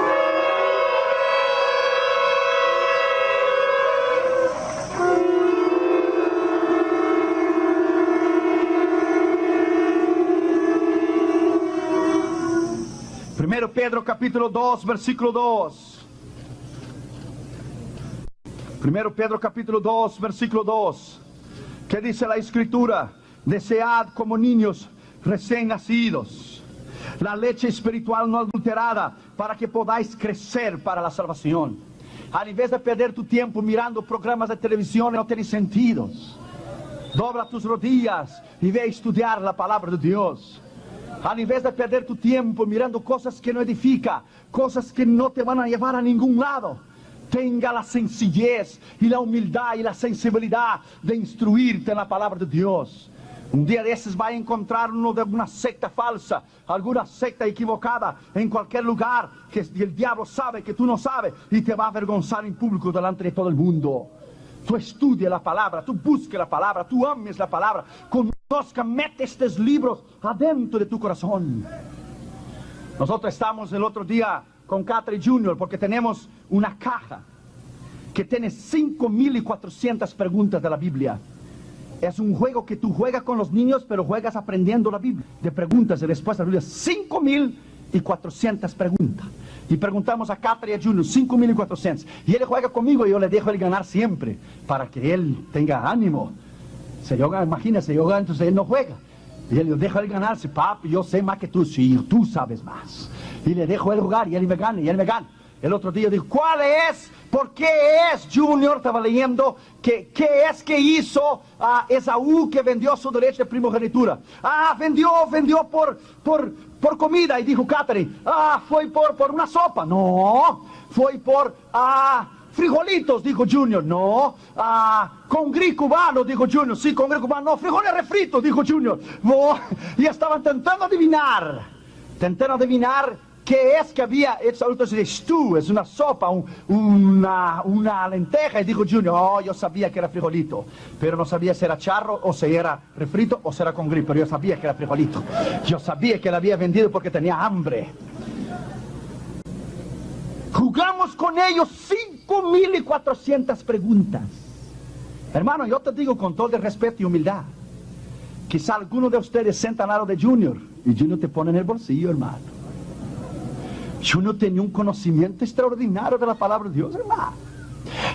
Primero Pedro capítulo 2 versículo 2. Primero Pedro capítulo 2 versículo 2. ¿Qué dice la Escritura? Desead como niños recién nacidos la leche espiritual no adulterada, para que podáis crecer para la salvación. Al invés de perder tu tiempo mirando programas de televisión que no tienen sentido, dobla tus rodillas y ve a estudiar la palabra de Dios. Al invés de perder tu tiempo mirando cosas que no edifican, cosas que no te van a llevar a ningún lado, tenga la sencillez y la humildad y la sensibilidad de instruirte en la palabra de Dios. Un día de esos va a encontrar uno de una secta falsa, alguna secta equivocada en cualquier lugar, que el diablo sabe que tú no sabes, y te va a avergonzar en público delante de todo el mundo. Tú estudia la palabra, tú busques la palabra, tú ames la palabra, conozca, mete estos libros adentro de tu corazón. Nosotros estamos el otro día con Catherine Junior porque tenemos una caja que tiene 5.400 preguntas de la Biblia. Es un juego que tú juegas con los niños, pero juegas aprendiendo la Biblia. De preguntas y respuestas. 5.400 preguntas. Y preguntamos a Catherine Junior 5.400. Y él juega conmigo y yo le dejo él ganar siempre, para que él tenga ánimo. Si yo, imagínese, yo gano, entonces él no juega. Y él, yo dejo él ganarse, papi, yo sé más que tú. Sí, tú sabes más. Y le dejo él jugar y él me gana, y él me gana. El otro día dijo, ¿cuál es? ¿Por qué es? Junior estaba leyendo ¿qué es que hizo a Esaú, que vendió su derecho de primogenitura? Vendió por comida. Y dijo Catherine, fue por una sopa. No, fue por frijolitos, dijo Junior. No, con gris cubano, dijo Junior. Sí, con gris cubano. No, frijoles refritos, dijo Junior. No, y estaban tentando adivinar. ¿Qué es que había hecho? Entonces, stew, es una sopa, una lenteja. Y dijo Junior, yo sabía que era frijolito, pero no sabía si era charro, o si era refrito, o si era con gris, pero yo sabía que era frijolito. Yo sabía que la había vendido porque tenía hambre. Jugamos con ellos 5.400 preguntas. Hermano, yo te digo con todo el respeto y humildad, quizá alguno de ustedes sienta al lado de Junior, y Junior te pone en el bolsillo, hermano. Junior tenía un conocimiento extraordinario de la palabra de Dios, hermano.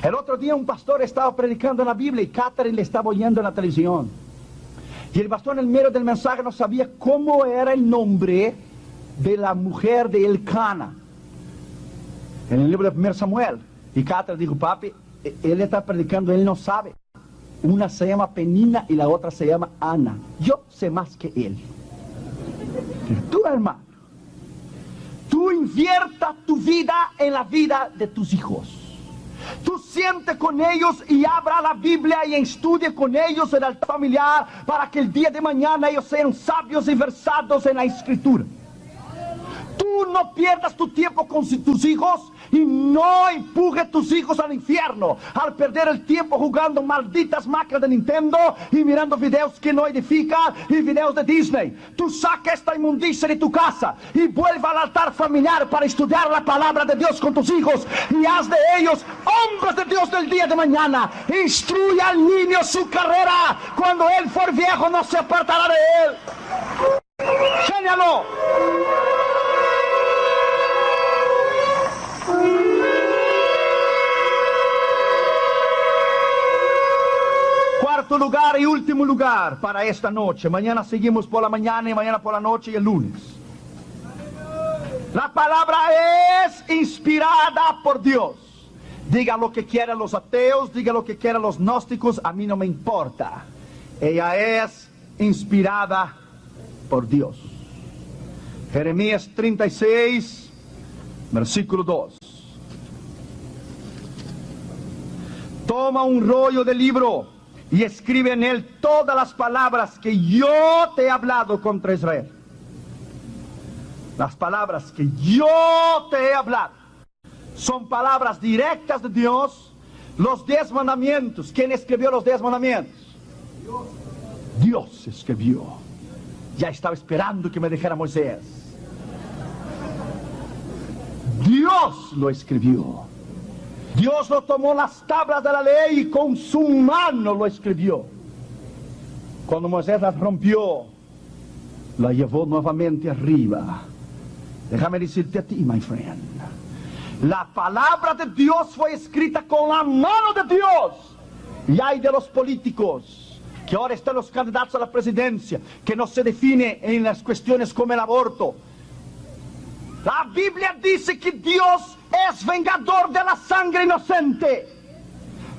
El otro día un pastor estaba predicando la Biblia y Catherine le estaba oyendo en la televisión. Y el pastor en el medio del mensaje no sabía cómo era el nombre de la mujer de Elcana en el libro de 1 Samuel. Y Catherine dijo, papi, él está predicando, él no sabe. Una se llama Penina y la otra se llama Ana. Yo sé más que él. Tú, hermano, tú invierta tu vida en la vida de tus hijos. Tú siente con ellos y abra la Biblia y estudie con ellos en el altar familiar, para que el día de mañana ellos sean sabios y versados en la Escritura. Tú no pierdas tu tiempo con tus hijos y no empujes tus hijos al infierno al perder el tiempo jugando malditas máquinas de Nintendo y mirando videos que no edifican y videos de Disney. Tú saca esta inmundicia de tu casa y vuelva al altar familiar para estudiar la palabra de Dios con tus hijos y haz de ellos hombres de Dios del día de mañana. Instruye al niño su carrera. Cuando él for viejo no se apartará de él. Señaló. Cuarto lugar y último lugar para esta noche. Mañana seguimos por la mañana y mañana por la noche y el lunes. La palabra es inspirada por Dios. Diga lo que quieran los ateos, diga lo que quieran los gnósticos, a mí no me importa. Ella es inspirada por Dios. Jeremías 36, versículo 2. Toma un rollo de libro y escribe en él todas las palabras que yo te he hablado contra Israel. Las palabras que yo te he hablado son palabras directas de Dios. Los 10 mandamientos. ¿Quién escribió los 10 mandamientos? Dios escribió. Ya estaba esperando que me dijera Moisés. Dios lo escribió. Dios lo tomó las tablas de la ley y con su mano lo escribió. Cuando Moisés las rompió, la llevó nuevamente arriba. Déjame decirte a ti, my friend. La palabra de Dios fue escrita con la mano de Dios. Y hay de los políticos que ahora están los candidatos a la presidencia, que no se define en las cuestiones como el aborto. La Biblia dice que Dios es vengador de la sangre inocente.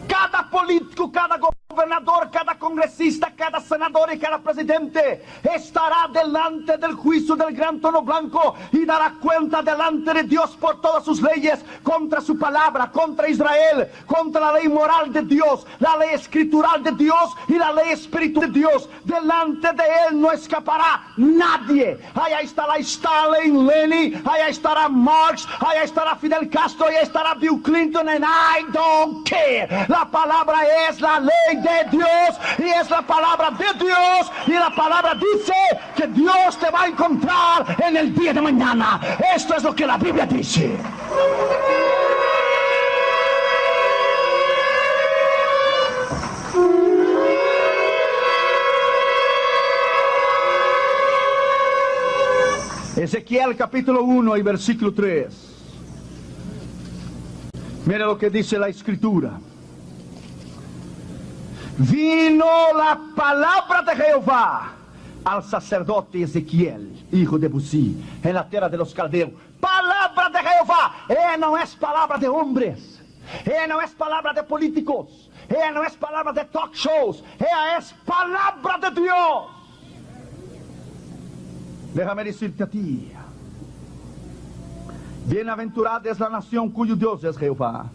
Cada político, cada gobernador, cada congresista, cada senador y cada presidente estará delante del juicio del gran trono blanco y dará cuenta delante de Dios por todas sus leyes, contra su palabra, contra Israel, contra la ley moral de Dios, la ley escritural de Dios y la ley espiritual de Dios. Delante de él no escapará nadie. Allá estará Stalin, Lenin, allá estará Marx, allá estará Fidel Castro, allá estará Bill Clinton, and I don't care. La palabra es la ley de Dios y es la palabra de Dios, y la palabra dice que Dios te va a encontrar en el día de mañana. Esto es lo que la Biblia dice. Ezequiel capítulo 1 y versículo 3. Mira lo que dice la escritura. Vino la palabra de Jehová al sacerdote Ezequiel, hijo de Buzi, en la tierra de los caldeos. Palabra de Jehová. No es palabra de hombres. No es palabra de políticos. No es palabra de talk shows. Es palabra de Dios. Déjame decirte a ti. Bienaventurada es la nación cuyo Dios es Jehová.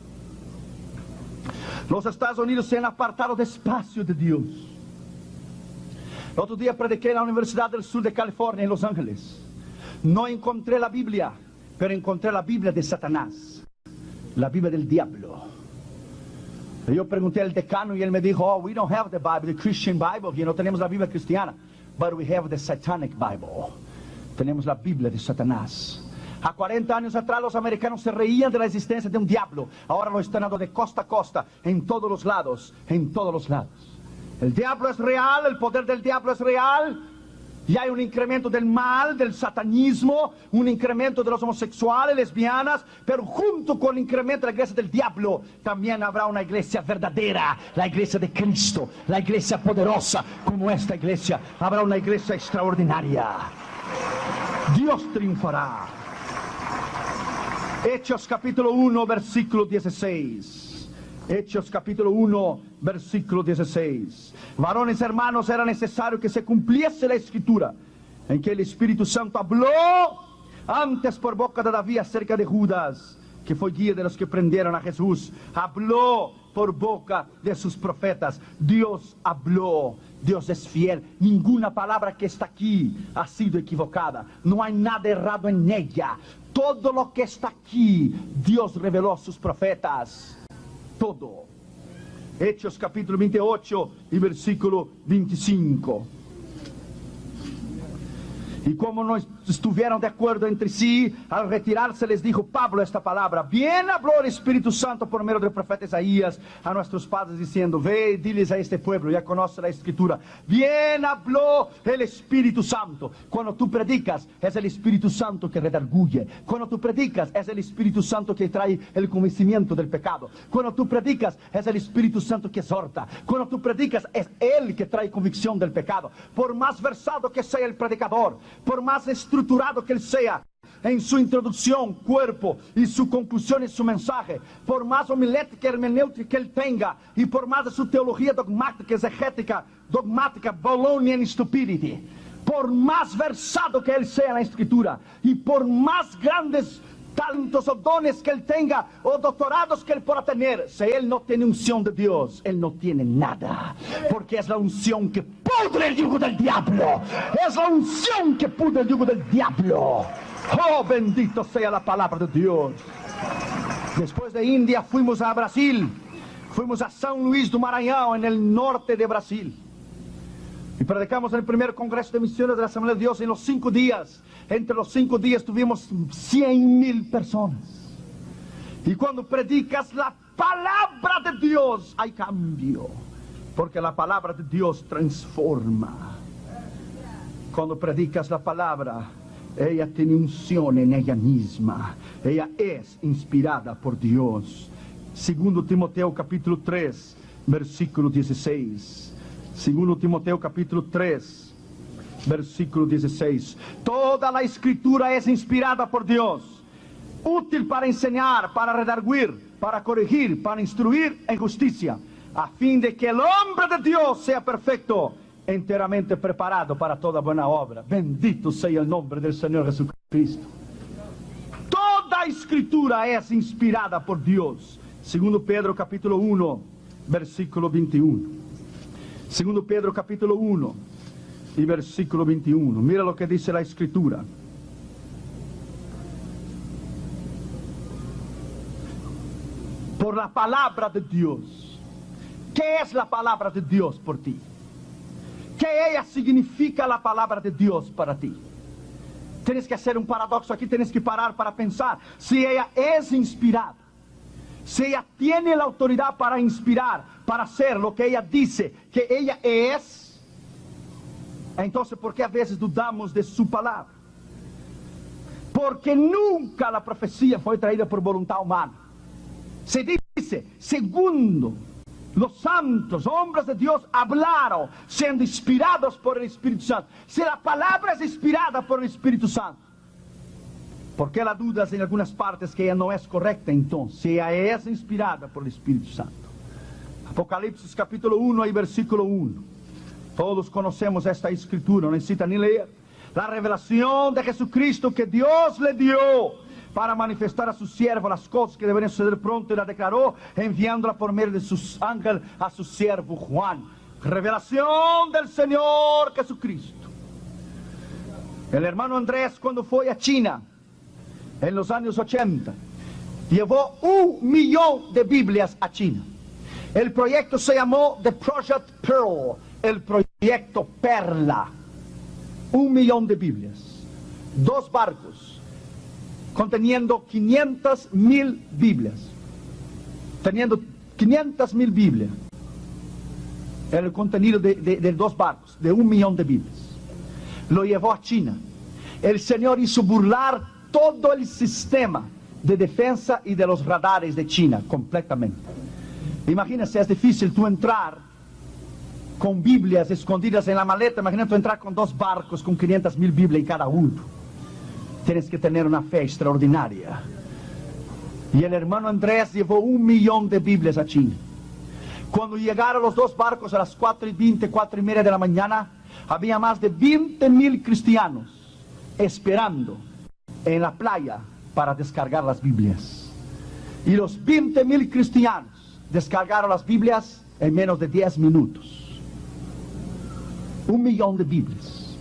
Los Estados Unidos se han apartado despacio de Dios. El otro día prediqué en la Universidad del Sur de California, en Los Ángeles. No encontré la Biblia, pero encontré la Biblia de Satanás, la Biblia del diablo. Yo pregunté al decano y él me dijo, oh, we don't have the Bible, the Christian Bible, que no tenemos la Biblia cristiana, but we have the Satanic Bible. Tenemos la Biblia de Satanás. A 40 años atrás los americanos se reían de la existencia de un diablo. Ahora lo están dando de costa a costa, en todos los lados, en todos los lados. El diablo es real, el poder del diablo es real. Y hay un incremento del mal, del satanismo, un incremento de los homosexuales, lesbianas. Pero junto con el incremento de la iglesia del diablo, también habrá una iglesia verdadera, la iglesia de Cristo, la iglesia poderosa como esta iglesia. Habrá una iglesia extraordinaria. Dios triunfará. Hechos capítulo 1, versículo 16. Hechos capítulo 1, versículo 16. Varones hermanos, era necesario que se cumpliese la escritura en que el Espíritu Santo habló antes por boca de David acerca de Judas, que fue guía de los que prendieron a Jesús, habló por boca de sus profetas. Dios habló, Dios es fiel. Ninguna palabra que está aquí ha sido equivocada. No hay nada errado en ella. Todo lo que está aquí, Dios reveló a sus profetas. Todo. Hechos capítulo 28 y versículo 25. Y como no estuvieron de acuerdo entre sí, al retirarse les dijo Pablo esta palabra: bien habló el Espíritu Santo por medio del profeta Isaías a nuestros padres diciendo: ve y diles a este pueblo, ya conoce la Escritura. Bien habló el Espíritu Santo. Cuando tú predicas, es el Espíritu Santo que redarguye. Cuando tú predicas, es el Espíritu Santo que trae el convencimiento del pecado. Cuando tú predicas, es el Espíritu Santo que exhorta. Cuando tú predicas, es Él que trae convicción del pecado. Por más versado que sea el predicador, por más estructurado que él sea en su introducción, cuerpo y su conclusión y su mensaje, por más homilética y hermenéutica que él tenga, y por más de su teología dogmática, exegética, dogmática, Babylonian stupidity, por más versado que él sea en la Escritura, y por más grandes talentos o dones que él tenga, o doctorados que él pueda tener, si él no tiene unción de Dios, él no tiene nada, porque es la unción que pudre el yugo del diablo. Es la unción que pudre el yugo del diablo. Oh, bendito sea la palabra de Dios. Después de India fuimos a Brasil, fuimos a São Luís do Maranhão, en el norte de Brasil, y predicamos en el primer congreso de misiones de la Asamblea de Dios en los 5 días. Entre los 5 días tuvimos 100,000 personas. Y cuando predicas la palabra de Dios, hay cambio, porque la palabra de Dios transforma. Cuando predicas la palabra, ella tiene unción en ella misma. Ella es inspirada por Dios. Segundo Timoteo capítulo 3, versículo 16. Segundo Timoteo capítulo 3, versículo 16. Toda la Escritura es inspirada por Dios, útil para enseñar, para redarguir, para corregir, para instruir en justicia, a fin de que el hombre de Dios sea perfecto, enteramente preparado para toda buena obra. Bendito sea el nombre del Señor Jesucristo. Toda Escritura es inspirada por Dios. Segundo Pedro capítulo 1, versículo 21. Segundo Pedro capítulo 1 y versículo 21. Mira lo que dice la Escritura. Por la palabra de Dios. ¿Qué es la palabra de Dios por ti? ¿Qué ella significa la palabra de Dios para ti? Tienes que hacer un paradoxo aquí, tienes que parar para pensar. Si ella es inspirada, si ella tiene la autoridad para inspirar, para hacer lo que ella dice que ella es, entonces ¿por qué a veces dudamos de su palabra? Porque nunca la profecía fue traída por voluntad humana. Se dice, segundo los santos, hombres de Dios, hablaron siendo inspirados por el Espíritu Santo. Si la palabra es inspirada por el Espíritu Santo, ¿por qué la dudas en algunas partes que ella no es correcta entonces? Si ella es inspirada por el Espíritu Santo. Apocalipsis capítulo 1 y versículo 1. Todos conocemos esta Escritura, no necesita ni leer. La revelación de Jesucristo que Dios le dio para manifestar a su siervo las cosas que deberían suceder pronto, y la declaró enviándola por medio de sus ángeles a su siervo Juan. Revelación del Señor Jesucristo. El hermano Andrés, cuando fue a China en los años 80, llevó 1 millón de Biblias a China. El proyecto se llamó The Project Pearl, el proyecto Perla. 1 millón de Biblias, 2 barcos conteniendo 500,000 Biblias, teniendo 500,000 Biblias, el contenido de 2 barcos, de 1 millón de Biblias. Lo llevó a China. El Señor hizo burlar todo el sistema de defensa y de los radares de China, completamente. Imagínense, es difícil tú entrar con Biblias escondidas en la maleta. Imagínate tú entrar con 2 barcos con 500,000 Biblias en cada uno. Tienes que tener una fe extraordinaria. Y el hermano Andrés llevó 1 millón de Biblias a China. Cuando llegaron los 2 barcos a las 4:20, 4:30 de la mañana, había más de 20,000 cristianos esperando en la playa para descargar las Biblias. Y los 20.000 cristianos descargaron las Biblias en menos de 10 minutos. 1 millón de Biblias.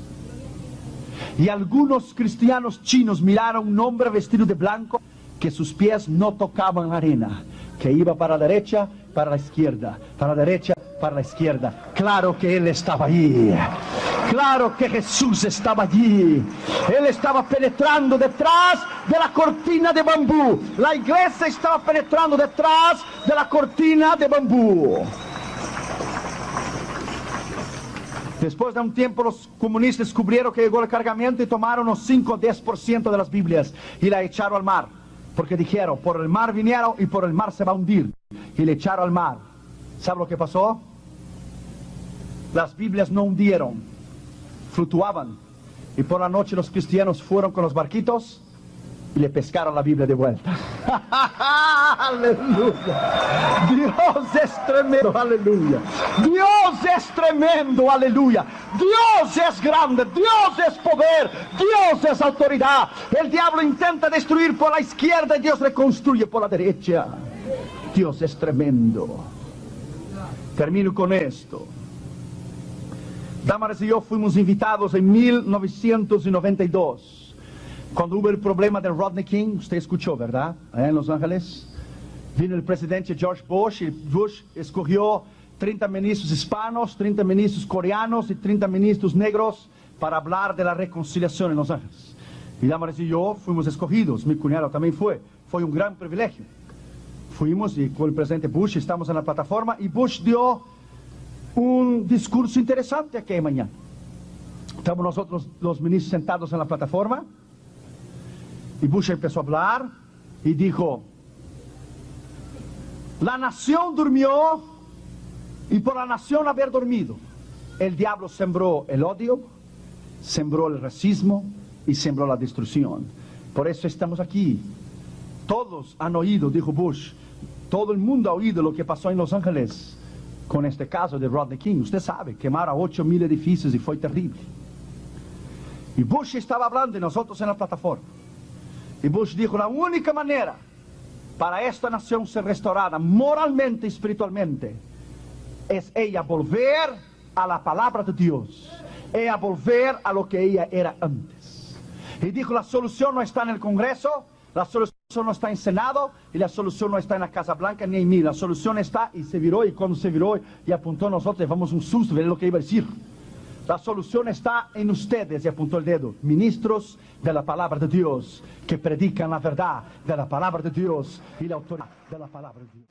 Y algunos cristianos chinos miraron a un hombre vestido de blanco que sus pies no tocaban la arena, que iba para la derecha, para la izquierda, para la derecha, para la izquierda. Claro que Él estaba allí. Claro que Jesús estaba allí. Él estaba penetrando detrás de la cortina de bambú. La iglesia estaba penetrando detrás de la cortina de bambú. Después de un tiempo los comunistas descubrieron que llegó el cargamento y tomaron unos 5 o 10% de las Biblias y la echaron al mar. Porque dijeron, por el mar vinieron y por el mar se va a hundir. Y le echaron al mar. ¿Sabe lo que pasó? Las Biblias no hundieron, fluctuaban. Y por la noche los cristianos fueron con los barquitos y le pescaron la Biblia de vuelta. Aleluya. Dios es tremendo, aleluya. Dios es tremendo, aleluya. Dios es grande, Dios es poder, Dios es autoridad. El diablo intenta destruir por la izquierda y Dios reconstruye por la derecha. Dios es tremendo. Termino con esto. Damaris y yo fuimos invitados en 1992. Cuando hubo el problema del Rodney King, usted escuchó, ¿verdad? En Los Ángeles. Vino el presidente George Bush y Bush escogió 30 ministros hispanos, 30 ministros coreanos y 30 ministros negros para hablar de la reconciliación en Los Ángeles. Y Damaris y yo fuimos escogidos, mi cuñado también fue. Fue un gran privilegio. Fuimos y con el presidente Bush estamos en la plataforma y Bush dio un discurso interesante aquella mañana. Estamos nosotros los ministros sentados en la plataforma. Y Bush empezó a hablar y dijo, la nación durmió y por la nación haber dormido, el diablo sembró el odio, sembró el racismo y sembró la destrucción. Por eso estamos aquí. Todos han oído, dijo Bush, todo el mundo ha oído lo que pasó en Los Ángeles con este caso de Rodney King. Usted sabe, quemaron 8.000 edificios y fue terrible. Y Bush estaba hablando y nosotros en la plataforma. Y Bush dijo, la única manera para esta nación ser restaurada moralmente y espiritualmente es ella volver a la palabra de Dios, ella volver a lo que ella era antes. Y dijo, la solución no está en el Congreso, la solución no está en el Senado, y la solución no está en la Casa Blanca ni en mí, la solución está, y se viró, y cuando se viró y apuntó a nosotros, llevamos un susto, ver lo que iba a decir. La solución está en ustedes, y apuntó el dedo, ministros de la palabra de Dios, que predican la verdad de la palabra de Dios y la autoridad de la palabra de Dios.